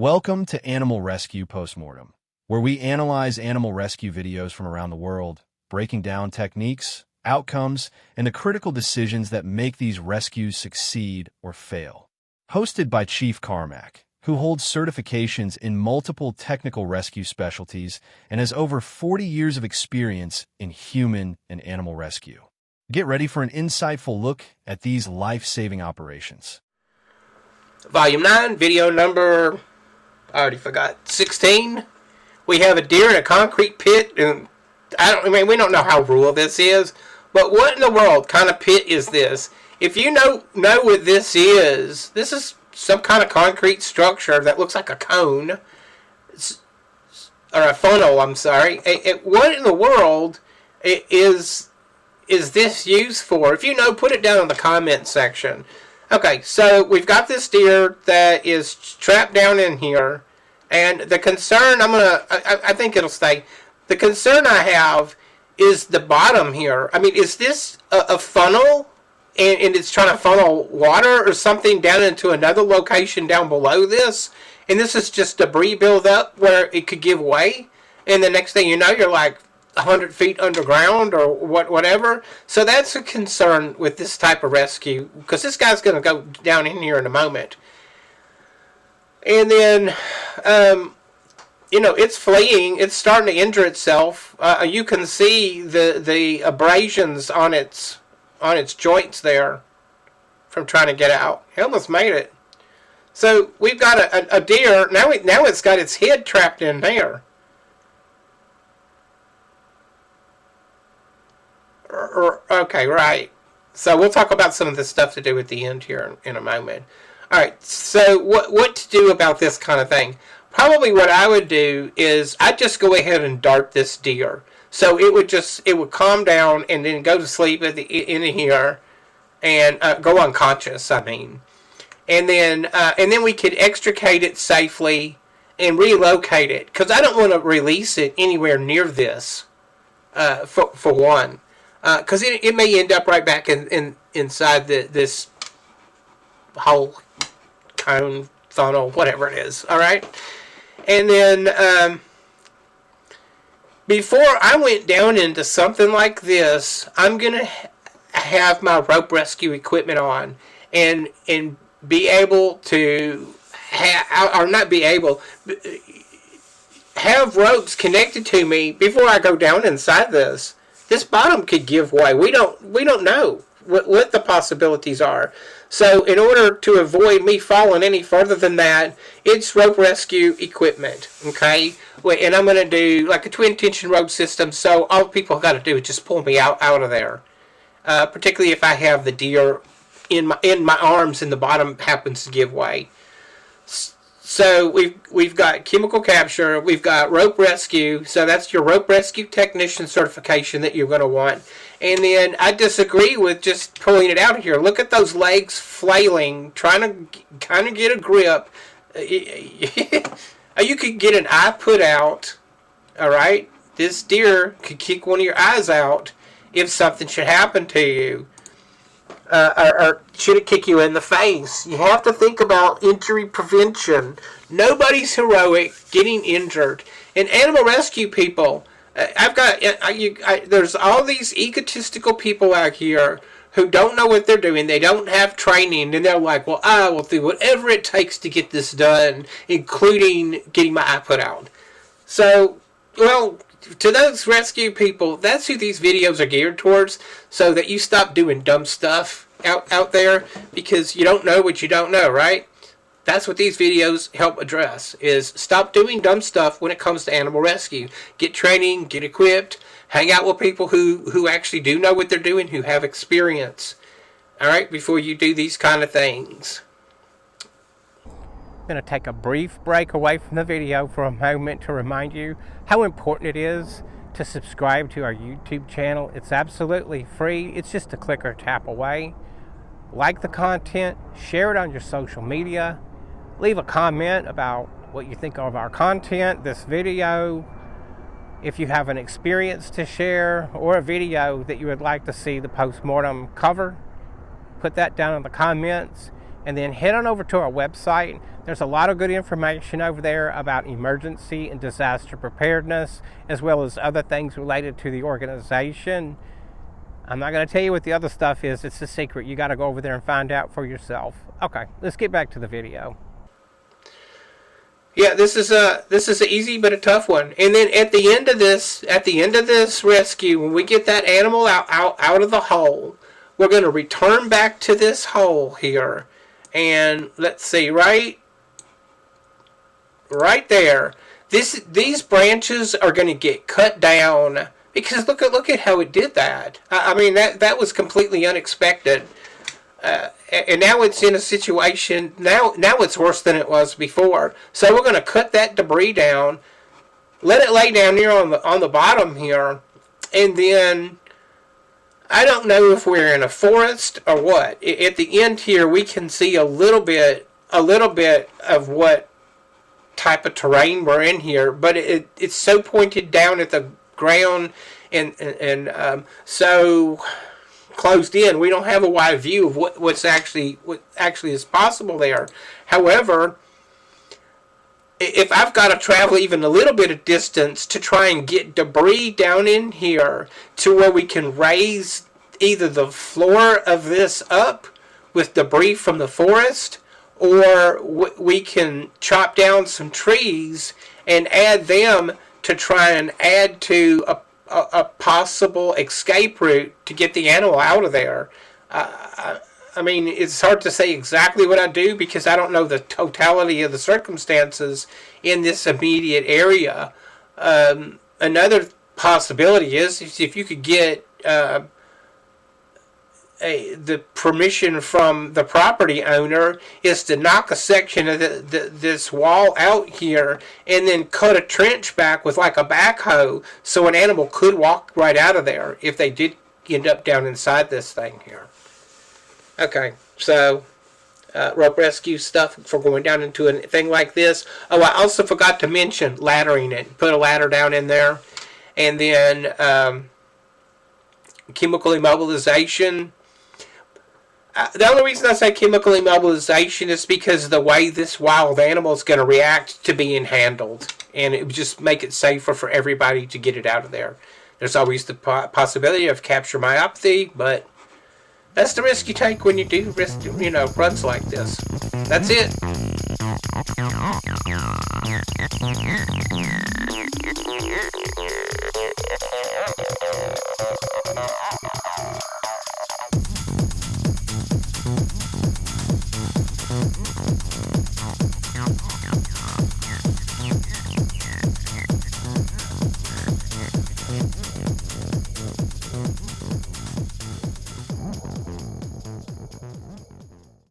Welcome to Animal Rescue Postmortem, where we analyze animal rescue videos from around the world, breaking down techniques, outcomes, and the critical decisions that make these rescues succeed or fail. Hosted by Chief Carmack, who holds certifications in multiple technical rescue specialties and has over 40 years of experience in human and animal rescue. Get ready for an insightful look at these life-saving operations. Volume 9, video number, I already forgot, 16. We have a deer in a concrete pit, and we don't know how rural this is, but what in the world kind of pit is this? If you know what this is some kind of concrete structure that looks like a cone, or a funnel, I'm sorry. What in the world is this used for? If you know, put it down in the comment section. Okay, so we've got this deer that is trapped down in here, and the concern I think it'll stay. The concern I have is the bottom here. I mean, is this a funnel, and it's trying to funnel water or something down into another location down below this, and this is just debris buildup where it could give way, and the next thing you know, you're like 100 feet underground or whatever. So that's a concern with this type of rescue, because this guy's going to go down in here in a moment. And then, it's fleeing. It's starting to injure itself. You can see the abrasions on its joints there from trying to get out. He almost made it. So we've got a deer. Now it's got its head trapped in there. Okay, right. So we'll talk about some of the stuff to do at the end here in a moment. Alright, so what to do about this kind of thing? Probably what I would do is I'd just go ahead and dart this deer. So it would calm down and then go to sleep in here and go unconscious, I mean. And then we could extricate it safely and relocate it, because I don't want to release it anywhere near this, for one. Because it may end up right back inside this whole cone, funnel, whatever it is. All right, and then before I went down into something like this, I'm gonna have my rope rescue equipment on and be able to have ropes connected to me before I go down inside this. This bottom could give way. We don't know what the possibilities are. So in order to avoid me falling any further than that, it's rope rescue equipment, okay? And I'm going to do like a twin tension rope system, so all people got to do is just pull me out of there. Particularly if I have the deer in my arms and the bottom happens to give way. So we've got chemical capture, we've got rope rescue, so that's your rope rescue technician certification that you're going to want. And then I disagree with just pulling it out of here. Look at those legs flailing, trying to kind of get a grip. You could get an eye put out, all right? This deer could kick one of your eyes out if something should happen to you. Or should it kick you in the face? You have to think about injury prevention. Nobody's heroic getting injured. And animal rescue people, there's all these egotistical people out here who don't know what they're doing. They don't have training, and they're like, well, I will do whatever it takes to get this done, including getting my eye put out. So, well, to those rescue people, that's who these videos are geared towards, so that you stop doing dumb stuff out there, because you don't know what you don't know, right? That's what these videos help address, is stop doing dumb stuff when it comes to animal rescue. Get training, get equipped, hang out with people who actually do know what they're doing, who have experience, all right, before you do these kind of things. I'm going to take a brief break away from the video for a moment to remind you how important it is to subscribe to our YouTube channel. It's absolutely free. It's just a click or tap away. Like the content, share it on your social media, leave a comment about what you think of our content, this video. If you have an experience to share or a video that you would like to see the postmortem cover, put that down in the comments. and then head on over to our website. There's a lot of good information over there about emergency and disaster preparedness, as well as other things related to the organization. I'm not going to tell you what the other stuff is. It's a secret. You got to go over there and find out for yourself. Okay, let's get back to the video. Yeah, this is an easy but a tough one. And then at the end of this rescue, when we get that animal out of the hole, we're going to return back to this hole here, and let's see, right there. These branches are going to get cut down, because look at how it did that. I mean, that was completely unexpected. And now it's in a situation, now it's worse than it was before. So we're going to cut that debris down, let it lay down here on the bottom here, and then I don't know if we're in a forest or what. At the end here, we can see a little bit of what type of terrain we're in here, but it's so pointed down at the ground and so closed in, we don't have a wide view of what actually is possible there. However, if I've got to travel even a little bit of distance to try and get debris down in here to where we can raise either the floor of this up with debris from the forest, or we can chop down some trees and add them to try and add to a possible escape route to get the animal out of there. I mean, it's hard to say exactly what I do because I don't know the totality of the circumstances in this immediate area. Another possibility is if you could get the permission from the property owner, is to knock a section of this wall out here and then cut a trench back with like a backhoe so an animal could walk right out of there if they did end up down inside this thing here. Okay, so rope rescue stuff for going down into a thing like this. Oh, I also forgot to mention laddering it. Put a ladder down in there. And then chemical immobilization. The only reason I say chemical immobilization is because of the way this wild animal is going to react to being handled. And it would just make it safer for everybody to get it out of there. There's always the possibility of capture myopathy, but that's the risk you take when you do runs like this. That's it.